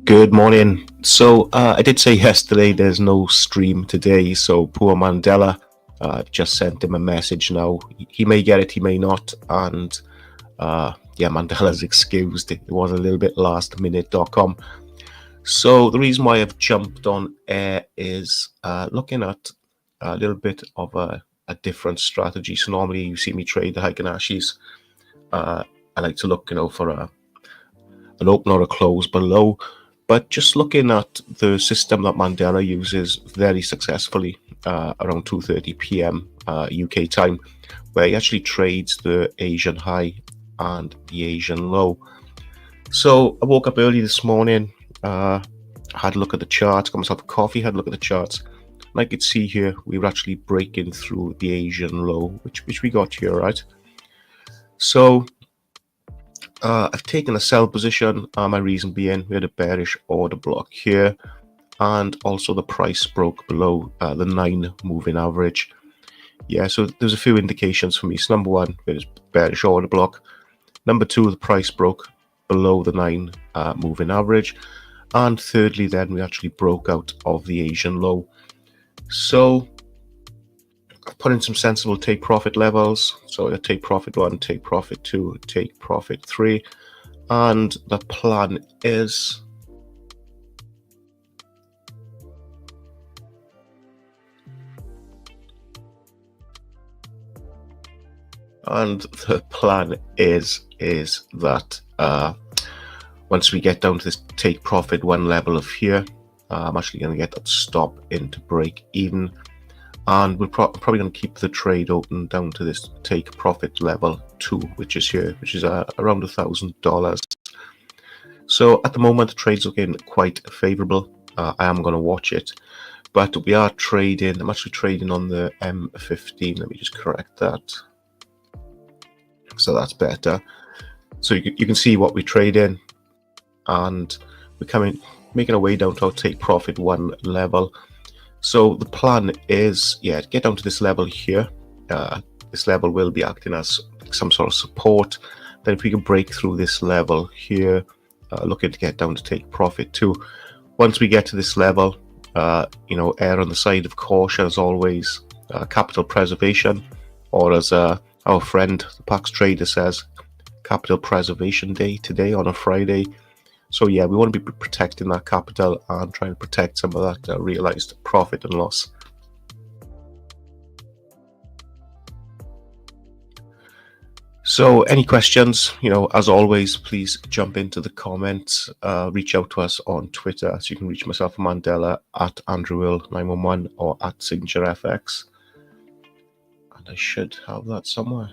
Good morning. I did say yesterday there's no stream today, so poor Mandela. I've just sent him a message now. He may get it, he may not, and yeah, Mandela's excused. It was a little bit last minute.com. So the reason why I've jumped on air is looking at a little bit of a different strategy. So normally you see me trade the Heikenashis. I like to look, for an open or a close below. But just looking at the system that Mandela uses very successfully around 2:30 p.m. UK time, where he actually trades the Asian high and the Asian low. So I woke up early this morning, had a look at the charts, got myself a coffee, had a look at the charts. And I could see here we were actually breaking through the Asian low, which we got here, right? So I've taken a sell position. My reason being we had a bearish order block here, and also the price broke below the 9 moving average. Yeah, so there's a few indications for me. So number one, there's bearish order block. Number two, the price broke below the 9 moving average. And thirdly, then we actually broke out of the Asian low. So I've put in some sensible take profit levels. So I take profit 1, take profit 2, take profit 3. And the plan is that once we get down to this take profit 1 level of here, I'm actually going to get that stop in to break even, and we're probably going to keep the trade open down to this take profit level 2, which is here, which is around $1,000. So at the moment the trade's looking quite favorable. I am going to watch it, but we are trading. I'm actually trading on the M15. Let me just correct that. So that's better. So you can see what we trade in, and we're making our way down to our take profit 1 level. So the plan is, yeah, get down to this level here. This level will be acting as some sort of support. Then if we can break through this level here, looking to get down to take profit 2. Once we get to this level, err on the side of caution as always. Capital preservation, or as our friend the Pax Trader says, capital preservation day today on a Friday. So yeah, we want to be protecting that capital and trying to protect some of that realized profit and loss. So any questions, as always, please jump into the comments, reach out to us on Twitter. So you can reach myself, Mandela, at AndrewWill911 or at SignatureFX. And I should have that somewhere.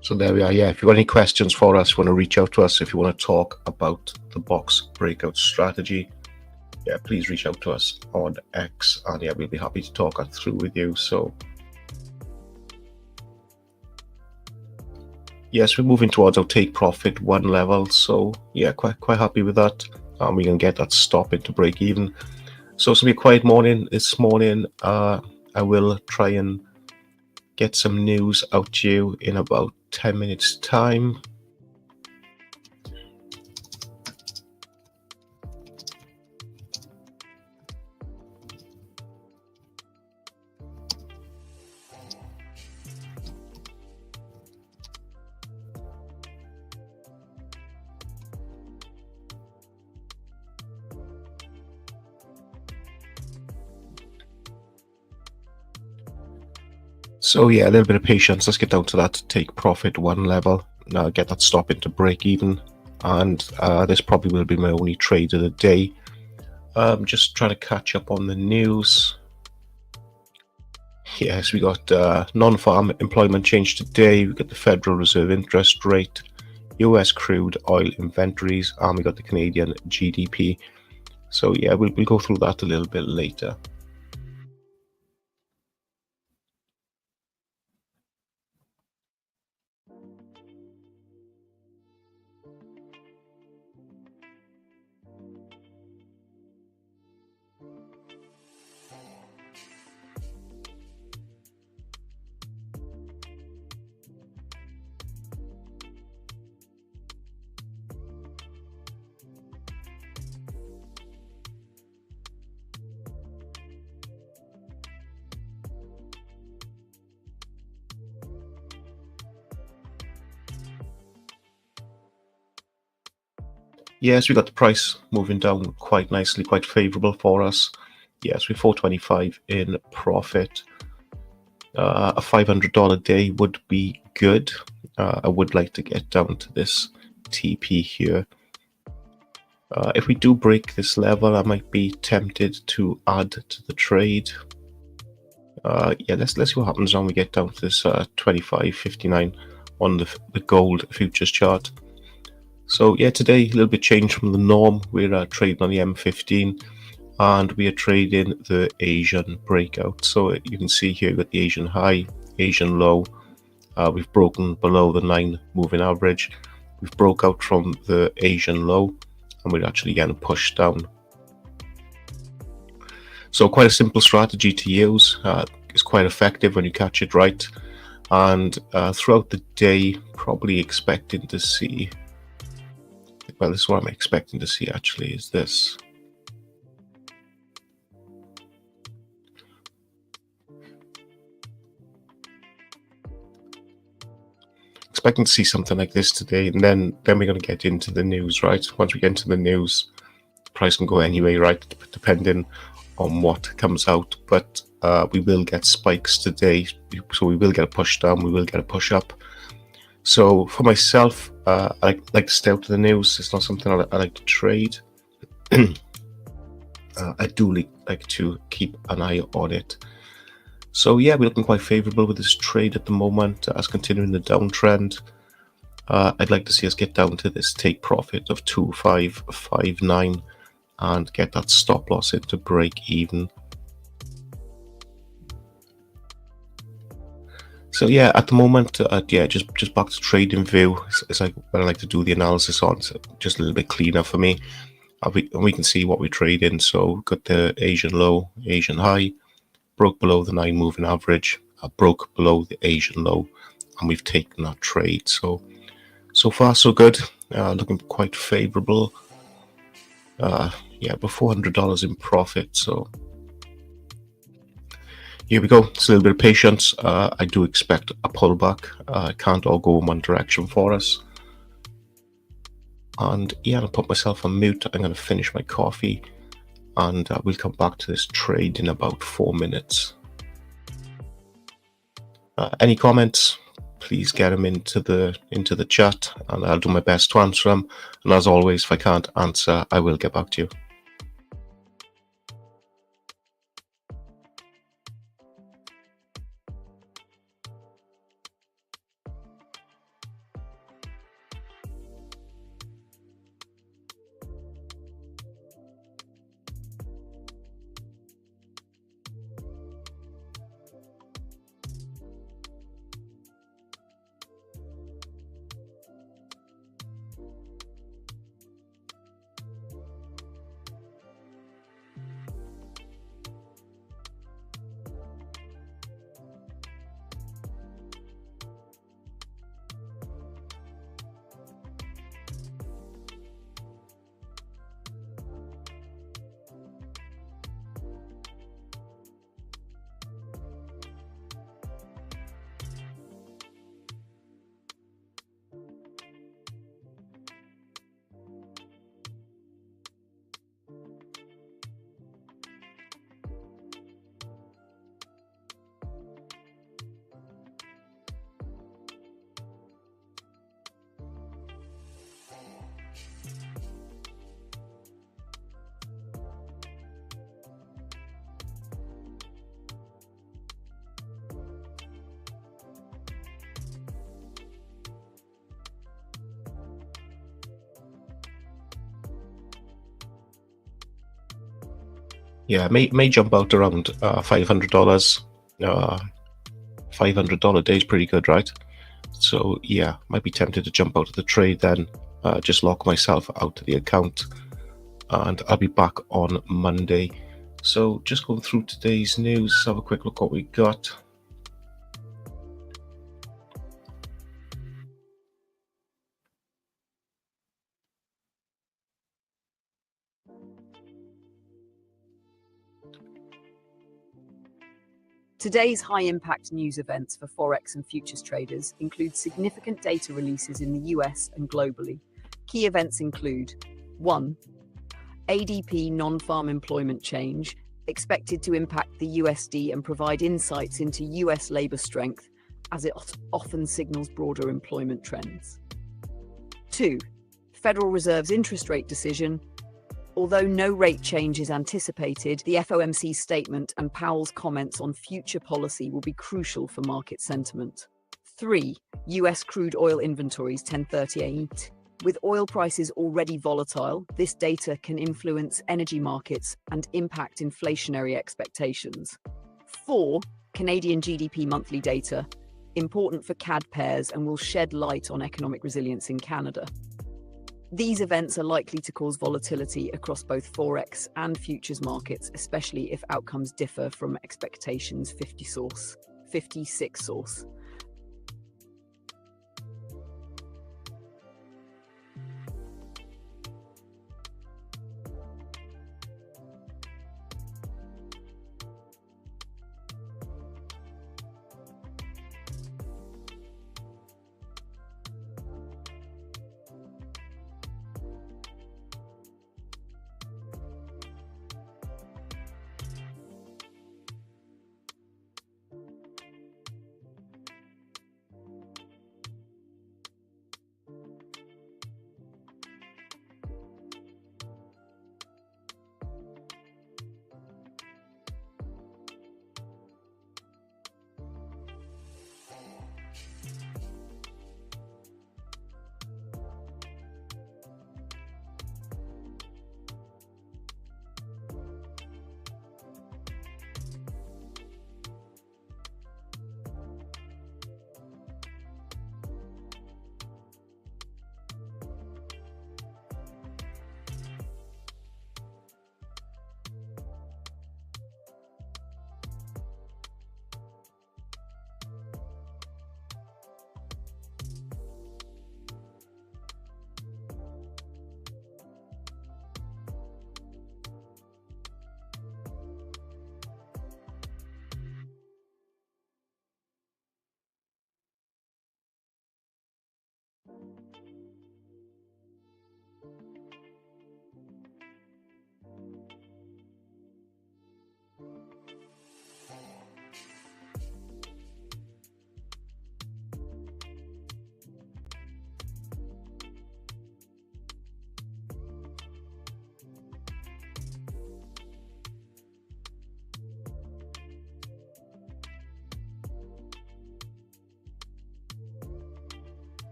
So there we are. Yeah, if you've got any questions for us, want to reach out to us, if you want to talk about the box breakout strategy, yeah, please reach out to us on X, and yeah, we'll be happy to talk it through with you. So yes, we're moving towards our take profit 1 level. So yeah, quite happy with that. We can get that stop into break even. So it's gonna be a quiet morning this morning. I will try and get some news out to you in about 10 minutes time. So yeah, a little bit of patience. Let's get down to that take profit one level. Now get that stop into break even, and this probably will be my only trade of the day. Just trying to catch up on the news. Yes, we got non-farm employment change today. We got the Federal Reserve interest rate, US crude oil inventories, and we got the Canadian GDP. So yeah, we'll go through that a little bit later. Yes, we got the price moving down quite nicely, quite favorable for us. Yes, we're 425 in profit. A $500 day would be good. I would like to get down to this TP here. If we do break this level, I might be tempted to add to the trade. Yeah, let's see what happens when we get down to this 25.59 on the gold futures chart. So yeah, today a little bit changed from the norm. We're trading on the M15, and we are trading the Asian breakout. So you can see here we've got the Asian high, Asian low. We've broken below the 9 moving average. We've broke out from the Asian low, and we're actually getting pushed down. So quite a simple strategy to use. It's quite effective when you catch it right. And throughout the day, probably expecting to see, well, this is what I'm expecting to see actually, is this. Expecting to see something like this today, and then we're going to get into the news, right? Once we get into the news, the price can go anyway, right? Depending on what comes out, but we will get spikes today, so we will get a push down, we will get a push up. So for myself, I like to stay out of the news. It's not something I like to trade. I do like to keep an eye on it. So yeah, we're looking quite favorable with this trade at the moment, as continuing the downtrend. I'd like to see us get down to this take profit of 2559 and get that stop loss into break even. So yeah, at the moment, yeah, just back to trading view. It's like what I like to do the analysis on, so just a little bit cleaner for me. And we can see what we trade in. So got the Asian low, Asian high, broke below the 9 moving average, broke below the Asian low, and we've taken that trade. So far so good. Looking quite favorable. Yeah, about $400 in profit. So here we go. It's a little bit of patience. I do expect a pullback. It can't all go in one direction for us. And yeah, I'll put myself on mute. I'm going to finish my coffee, and we'll come back to this trade in about 4 minutes. Any comments? Please get them into the chat, and I'll do my best to answer them. And as always, if I can't answer, I will get back to you. Yeah, may jump out around $500. $500 day is pretty good, right? So yeah, might be tempted to jump out of the trade then, just lock myself out of the account, and I'll be back on Monday. So just going through today's news, have a quick look what we got. Today's high-impact news events for Forex and futures traders include significant data releases in the US and globally. Key events include 1. ADP non-farm employment change, expected to impact the USD and provide insights into US labor strength, as it often signals broader employment trends. 2. Federal Reserve's interest rate decision. Although no rate change is anticipated, the FOMC's statement and Powell's comments on future policy will be crucial for market sentiment. 3. US crude oil inventories 1038. With oil prices already volatile, this data can influence energy markets and impact inflationary expectations. 4. Canadian GDP monthly data, important for CAD pairs and will shed light on economic resilience in Canada. These events are likely to cause volatility across both Forex and futures markets, especially if outcomes differ from expectations. 56 source.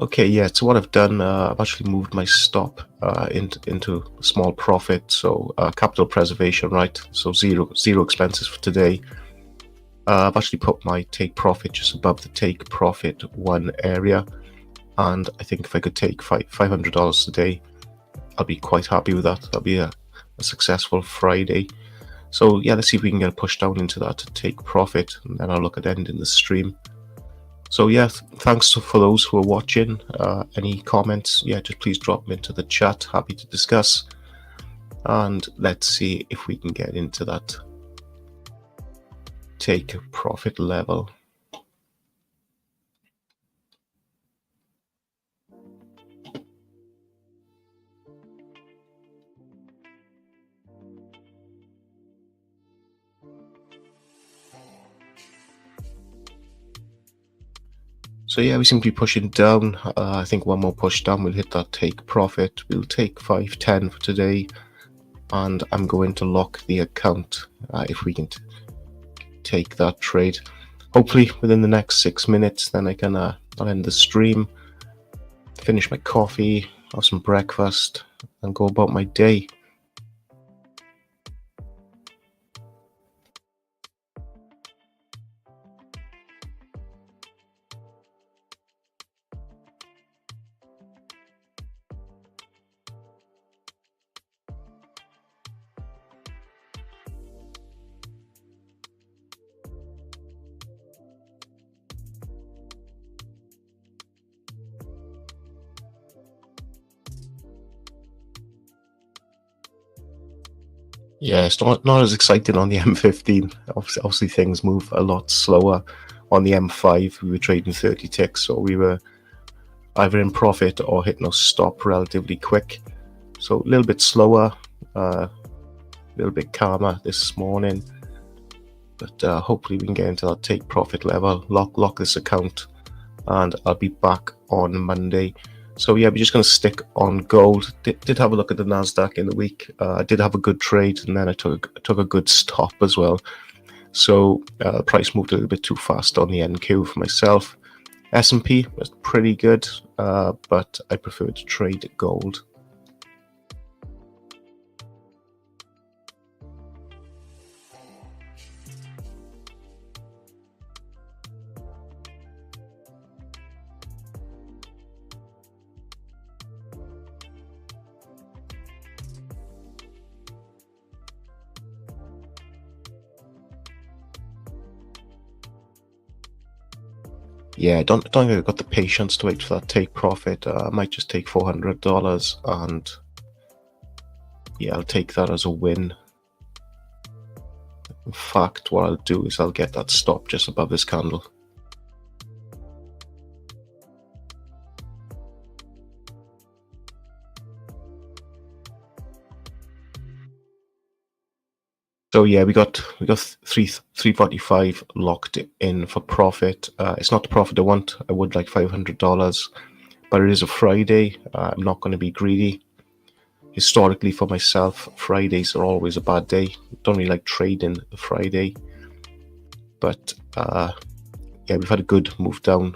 Okay, yeah, so what I've done, I've actually moved my stop into small profit, so capital preservation, right? So zero expenses for today. I've actually put my take profit just above the take profit one area, and I think if I could take $500 today, I'll be quite happy with that. That'll be a successful Friday. So yeah, let's see if we can get a push down into that to take profit, and then I'll look at ending the stream. So yeah, thanks for those who are watching. Any comments, yeah, just please drop them into the chat. Happy to discuss. And let's see if we can get into that take profit level. So yeah, we seem to be pushing down. I think one more push down, we'll hit that take profit. We'll take 510 for today, and I'm going to lock the account if we can take that trade. Hopefully within the next 6 minutes, then I can I'll end the stream, finish my coffee, have some breakfast, and go about my day. Yeah, it's not as exciting on the M15. Obviously, things move a lot slower. On the M5, we were trading 30 ticks, so we were either in profit or hitting our stop relatively quick. So a little bit slower, a little bit calmer this morning. But hopefully we can get into that take profit level, lock this account, and I'll be back on Monday. So yeah, we're just going to stick on gold. Did have a look at the Nasdaq in the week. I did have a good trade, and then I took a good stop as well. So the price moved a little bit too fast on the NQ for myself. S&P was pretty good, but I prefer to trade gold. Yeah, I don't think I've got the patience to wait for that take profit. I might just take $400, and yeah, I'll take that as a win. In fact, what I'll do is I'll get that stop just above this candle. So yeah, we got 345 locked in for profit. It's not the profit I want. I would like $500, but it is a Friday. I'm not going to be greedy. Historically, for myself, Fridays are always a bad day. Don't really like trading the Friday, but yeah, we've had a good move down,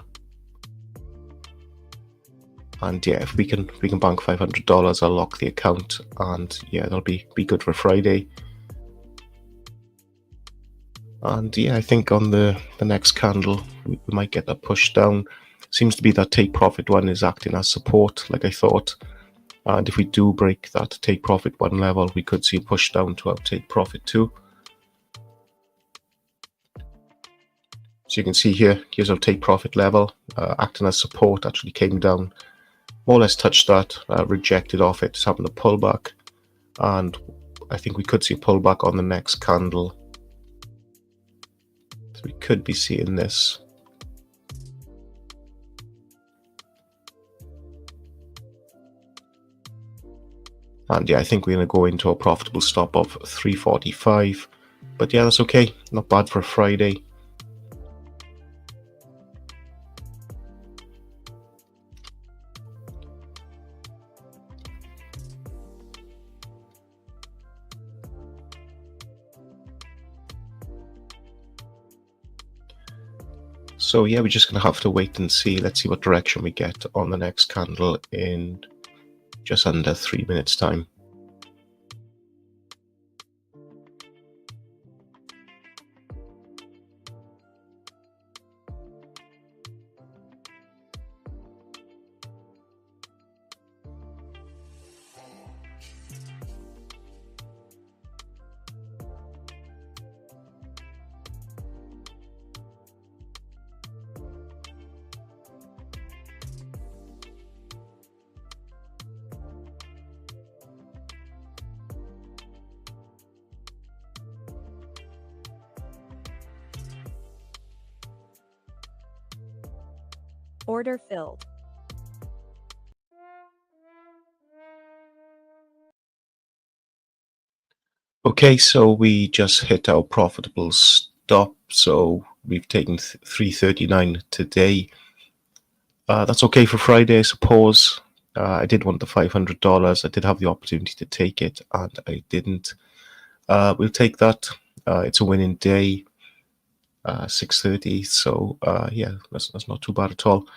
and yeah, if we can bank $500, I'll lock the account, and yeah, that'll be good for Friday. And yeah, I think on the next candle, we might get that push down. Seems to be that take profit one is acting as support, like I thought. And if we do break that take profit one level, we could see a push down to our take profit two. So you can see here, here's our take profit level, acting as support, actually came down, more or less touched that, rejected off it, it's having a pullback. And I think we could see a pullback on the next candle. So we could be seeing this. And yeah, I think we're going to go into a profitable stop of 345. But yeah, that's okay. Not bad for a Friday. So yeah, we're just going to have to wait and see. Let's see what direction we get on the next candle in just under 3 minutes time. Order filled. Okay, so we just hit our profitable stop. So we've taken 339 today. That's okay for Friday, I suppose. I did want the $500. I did have the opportunity to take it, and I didn't. We'll take that. It's a winning day. 6:30. So yeah, that's not too bad at all.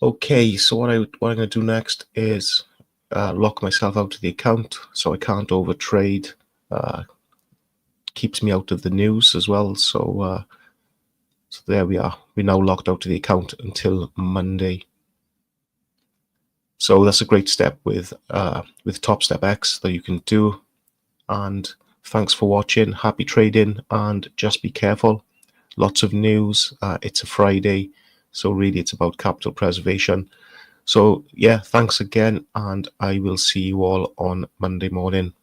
Okay, so what I'm going to do next is lock myself out of the account so I can't overtrade. Keeps me out of the news as well. So so there we are. We're now locked out of the account until Monday. So that's a great step with Topstep X that you can do. And thanks for watching. Happy trading, and just be careful. Lots of news. It's a Friday, so really it's about capital preservation. So yeah, thanks again, and I will see you all on Monday morning.